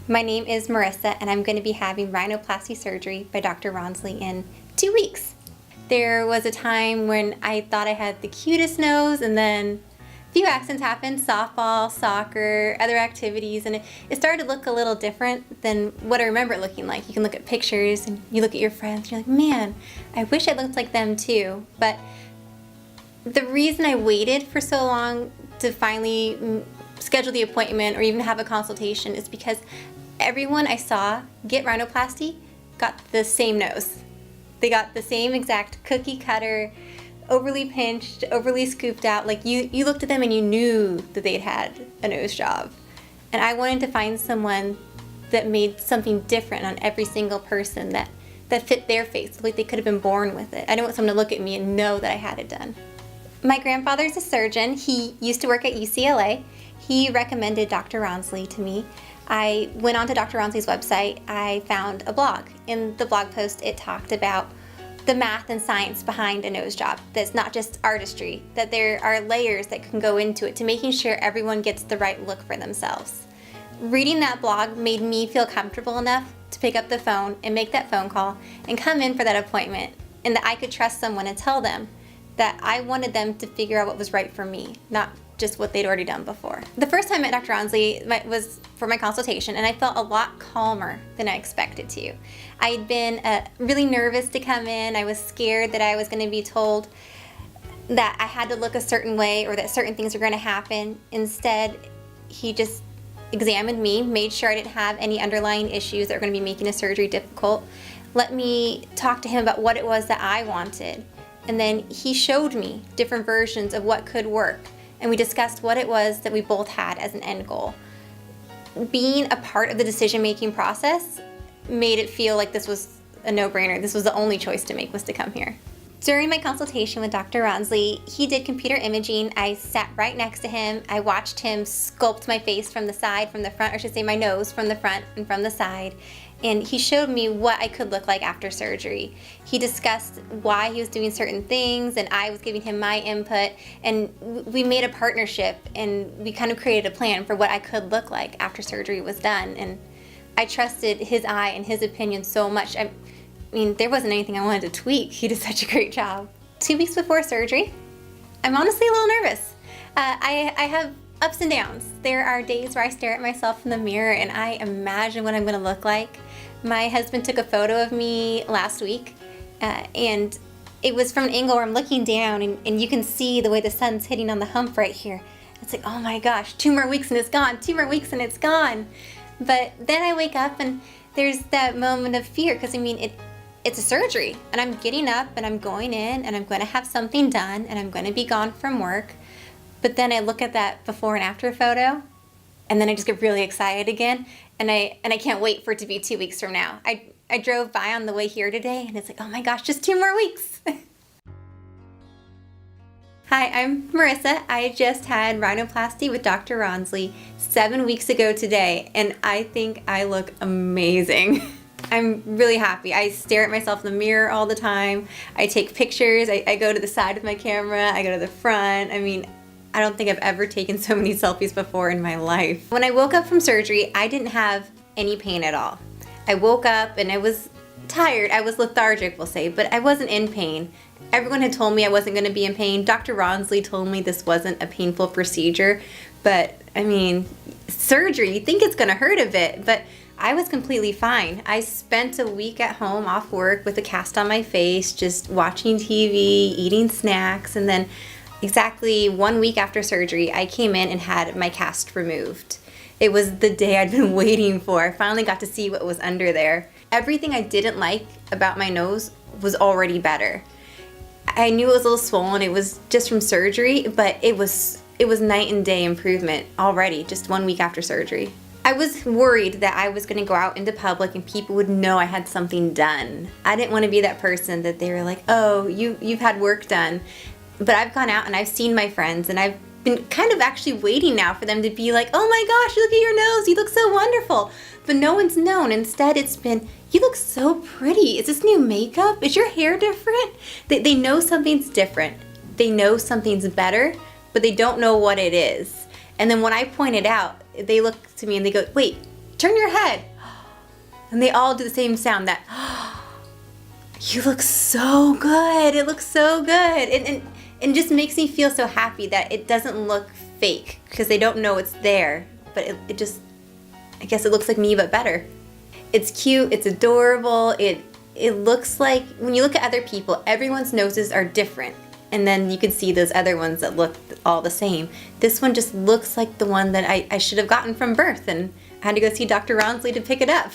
My name is Marissa, and I'm going to be having rhinoplasty surgery by Dr. Rawnsley in 2 weeks. There was a time when I thought I had the cutest nose, and then a few accidents happened, softball, soccer, other activities, and it started to look a little different than what I remember it looking like. You can look at pictures, and you look at your friends, and you're like, man, I wish I looked like them too. But the reason I waited for so long to finally schedule the appointment or even have a consultation is because everyone I saw get rhinoplasty got the same nose. They got the same exact cookie cutter, overly pinched, overly scooped out. Like you looked at them and you knew that they'd had a nose job. And I wanted to find someone that made something different on every single person that fit their face, like they could have been born with it. I didn't want someone to look at me and know that I had it done. My grandfather's a surgeon. He used to work at UCLA. He recommended Dr. Rawnsley to me. I went onto Dr. Rawnsley's website. I found a blog. In the blog post, it talked about the math and science behind a nose job. That's not just artistry, that there are layers that can go into it to making sure everyone gets the right look for themselves. Reading that blog made me feel comfortable enough to pick up the phone and make that phone call and come in for that appointment, and that I could trust someone and tell them that I wanted them to figure out what was right for me, not just what they'd already done before. The first time I met Dr. Rawnsley was for my consultation, and I felt a lot calmer than I expected to. I'd been really nervous to come in. I was scared that I was going to be told that I had to look a certain way or that certain things were going to happen. Instead, he just examined me, made sure I didn't have any underlying issues that were going to be making a surgery difficult, let me talk to him about what it was that I wanted. And then he showed me different versions of what could work. And we discussed what it was that we both had as an end goal. Being a part of the decision-making process made it feel like this was a no-brainer. This was the only choice to make, was to come here. During my consultation with Dr. Rawnsley, he did computer imaging. I sat right next to him. I watched him sculpt my face from the side, from the front, or I should say my nose from the front and from the side. And he showed me what I could look like after surgery. He discussed why he was doing certain things, and I was giving him my input, and we made a partnership, and we kind of created a plan for what I could look like after surgery was done. And I trusted his eye and his opinion so much. I mean, there wasn't anything I wanted to tweak. He did such a great job. 2 weeks before surgery, I'm honestly a little nervous. I have ups and downs. There are days where I stare at myself in the mirror and I imagine what I'm gonna look like. My husband took a photo of me last week, and it was from an angle where I'm looking down and you can see the way the sun's hitting on the hump right here. It's like, oh my gosh, 2 more weeks and it's gone, 2 more weeks and it's gone. But then I wake up and there's that moment of fear, because I mean, it's a surgery, and I'm getting up and I'm going in and I'm going to have something done and I'm going to be gone from work. But then I look at that before and after photo, and then I just get really excited again, and I can't wait for it to be 2 weeks from now. I drove by on the way here today, and it's like, oh my gosh, just 2 more weeks. Hi, I'm Marissa. I just had rhinoplasty with Dr. Rawnsley 7 weeks ago today, and I think I look amazing. I'm really happy. I stare at myself in the mirror all the time. I take pictures. I go to the side with my camera. I go to the front. I mean, I don't think I've ever taken so many selfies before in my life. When I woke up from surgery, I didn't have any pain at all. I woke up and I was tired. I was lethargic, we'll say, but I wasn't in pain. Everyone had told me I wasn't going to be in pain. Dr. Rawnsley told me this wasn't a painful procedure, but I mean, surgery, you think it's going to hurt a bit, but I was completely fine. I spent a week at home off work with a cast on my face, just watching TV, eating snacks, and then exactly 1 week after surgery, I came in and had my cast removed. It was the day I'd been waiting for. I finally got to see what was under there. Everything I didn't like about my nose was already better. I knew it was a little swollen. It was just from surgery, but it was night and day improvement already, just 1 week after surgery. I was worried that I was going to go out into public and people would know I had something done. I didn't want to be that person that they were like, oh, you've had work done. But I've gone out and I've seen my friends, and I've been kind of actually waiting now for them to be like, oh my gosh, look at your nose, you look so wonderful. But no one's known. Instead, it's been, you look so pretty. Is this new makeup? Is your hair different? They know something's different. They know something's better, but they don't know what it is. And then when I point it out, they look to me and they go, wait, turn your head. And they all do the same sound, that, you look so good. It looks so good. And it just makes me feel so happy that it doesn't look fake, because they don't know it's there. But it just, I guess it looks like me, but better. It's cute, it's adorable. It looks like, when you look at other people, everyone's noses are different. And then you can see those other ones that look all the same. This one just looks like the one that I should have gotten from birth, and I had to go see Dr. Rawnsley to pick it up.